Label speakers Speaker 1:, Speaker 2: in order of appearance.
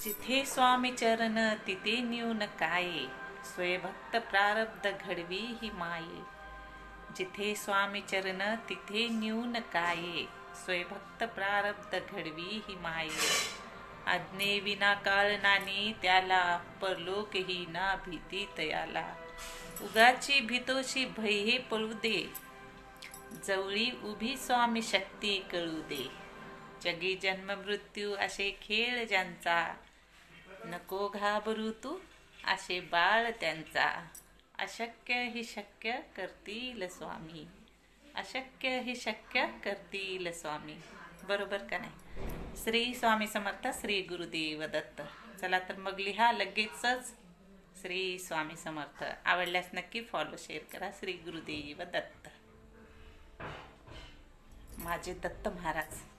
Speaker 1: जिथे स्वामी चरण तिथे न्यून काये, स्वयंभक्त प्रारब्ध घडवी ही माये. जिथे स्वामी चरण तिथे न्यून काये, स्वयंभक्त प्रारब्ध घडवी ही माये. आज्ञे विना काळ नानी त्याला, परलोकही ना भीती तयाला. उगाची भीतोशी भय हे पळू दे, जवळी उभी स्वामी शक्ती कळू दे. जगी जन्म मृत्यू असे खेळ ज्यांचा, नको घाबरू तू असे बाळ त्यांचा. अशक्य ही शक्य करतील स्वामी, अशक्य ही शक्य करतील स्वामी. बरोबर का नाही? श्री स्वामी समर्थ. श्री गुरुदेव दत्त. चला तर मग लिहा लगेचच श्री स्वामी समर्थ. आवडल्यास नक्की फॉलो शेअर करा. श्री गुरुदेव दत्त. माझे दत्त महाराज.